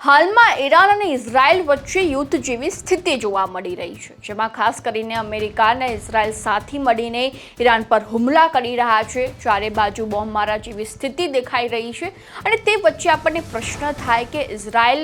હાલમાં ઈરાન અને ઇઝરાયલ વચ્ચે યુદ્ધ જેવી સ્થિતિ જોવા મળી રહી છે, જેમાં ખાસ કરીને અમેરિકા અને ઇઝરાયલ સાથે મળીને ઈરાન પર હુમલા કરી રહ્યા છે. ચારે બાજુ બોમ્બમારા જેવી સ્થિતિ દેખાઈ રહી છે અને તે વચ્ચે આપણને પ્રશ્ન થાય કે ઇઝરાયલ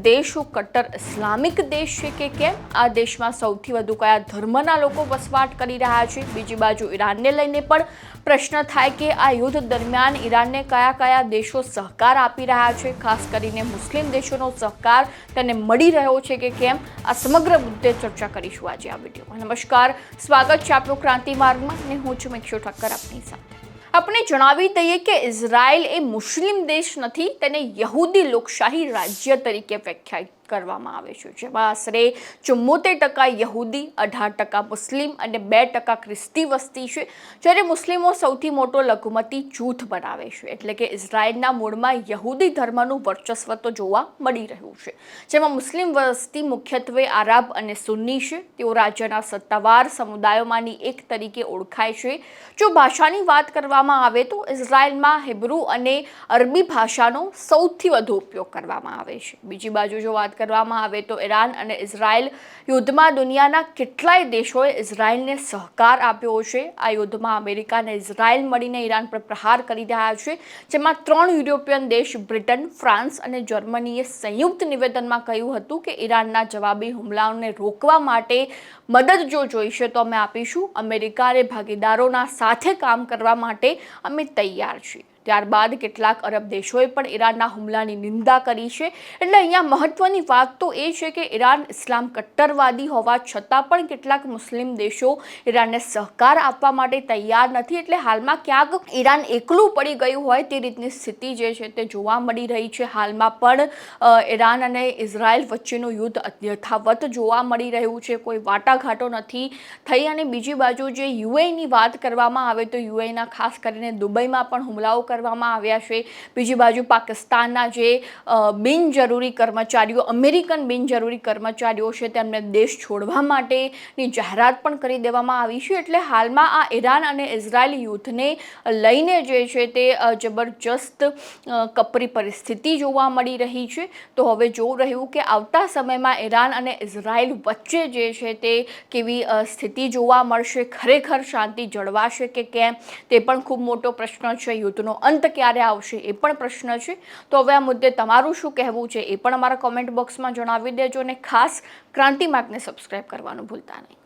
દેશ કટ્ટર ઇસ્લામિક દેશ છે કે કેમ? આ દેશમાં સૌથી વધુ કયા ધર્મના લોકો વસવાટ કરી રહ્યા છે? બીજી બાજુ ઈરાનને લઈને પણ પ્રશ્ન થાય કે આ યુદ્ધ દરમિયાન ઈરાનને કયા કયા દેશો સહકાર આપી રહ્યા છે, ખાસ કરીને મુસ્લિમ દેશોનો સહકાર તેને મળી રહ્યો છે કે કેમ? આ સમગ્ર મુદ્દે ચર્ચા કરીશું આજે આ વિડીયોમાં. નમસ્કાર, સ્વાગત છે આપનું ક્રાંતિ માર્ગમાં અને હું છું મિક્ષુ ઠક્કર આપની સાથે. આપણે જણાવી દઈએ કે ઇઝરાયલ એ મુસ્લિમ દેશ નથી, તેને યહૂદી લોકશાહી રાજ્ય તરીકે વ્યાખ્યાયિત કરવામાં આવે છે, જેમાં આશરે 74% યહૂદી, 18% મુસ્લિમ અને 2% ખ્રિસ્તી વસ્તી છે, જ્યારે મુસ્લિમો સૌથી મોટો લઘુમતી જૂથ બનાવે છે. એટલે કે ઇઝરાયલના મૂળમાં યહૂદી ધર્મનું વર્ચસ્વ તો જોવા મળી રહ્યું છે, જેમાં મુસ્લિમ વસ્તી મુખ્યત્વે આરબ અને સુન્ની છે. તેઓ રાજ્યના સત્તાવાર સમુદાયોમાંની એક તરીકે ઓળખાય છે. જો ભાષાની વાત કરવામાં આવે તો ઇઝરાયલમાં હિબ્રુ અને અરબી ભાષાનો સૌથી વધુ ઉપયોગ કરવામાં આવે છે. બીજી બાજુ જો વાત કરવામાં આવે તો ઈરાન અને ઇઝરાયલ યુદ્ધમાં દુનિયાના કેટલાય દેશોએ ઇઝરાયલને સહકાર આપ્યો છે. આ યુદ્ધમાં અમેરિકા અને ઇઝરાયલ મળીને ઈરાન પર પ્રહાર કરી રહ્યા છે, જેમાં 3 યુરોપિયન દેશ બ્રિટન, ફ્રાન્સ અને જર્મનીએ સંયુક્ત નિવેદનમાં કહ્યું હતું કે ઈરાનના જવાબી હુમલાઓને રોકવા માટે મદદ જો જોઈશે તો અમે આપીશું. અમેરિકા અને ભાગીદારોના સાથે કામ કરવા માટે અમે તૈયાર છીએ. ત્યારબાદ કેટલાક અરબ દેશોએ પણ ઈરાનના હુમલાની નિંદા કરી છે. એટલે અહીંયા મહત્વની વાત તો એ છે કે ઈરાન ઇસ્લામ કટ્ટરવાદી હોવા છતાં પણ કેટલાક મુસ્લિમ દેશો ઈરાનને સહકાર આપવા માટે તૈયાર નથી. એટલે હાલમાં ક્યાંક ઈરાન એકલું પડી ગયું હોય તે રીતની સ્થિતિ જે છે તે જોવા મળી રહી છે. હાલમાં પણ ઈરાન અને ઇઝરાયલ વચ્ચેનું યુદ્ધ યથાવત જોવા મળી રહ્યું છે, કોઈ વાટાઘાટો નથી થઈ. અને બીજી બાજુ જે યુએઈની વાત કરવામાં આવે તો યુએઈના ખાસ કરીને દુબઈમાં પણ હુમલાઓ કરવામાં આવ્યા છે. બીજી બાજુ પાકિસ્તાનના જે બિનજરૂરી કર્મચારીઓ, અમેરિકન બિનજરૂરી કર્મચારીઓ છે, તેમને દેશ છોડવા માટેની જાહેરાત પણ કરી દેવામાં આવી છે. એટલે હાલમાં આ ઈરાન અને ઇઝરાયલ યુદ્ધને લઈને જે છે તે જબરજસ્ત કપરી પરિસ્થિતિ જોવા મળી રહી છે. તો હવે જોવું રહ્યું કે આવતા સમયમાં ઈરાન અને ઇઝરાયલ વચ્ચે જે છે તે કેવી સ્થિતિ જોવા મળશે, ખરેખર શાંતિ જળવાશે કે કેમ, તે પણ ખૂબ મોટો પ્રશ્ન છે. યુદ્ધનો અંત ક્યારે આવશે એ પણ પ્રશ્ન છે. તો હવે આ મુદ્દે તમારું શું કહેવું છે એ પણ અમારા કોમેન્ટ બોક્સમાં જણાવી દેજો અને ખાસ ક્રાંતિ માર્ગને સબસ્ક્રાઇબ કરવાનું ભૂલતા નહીં.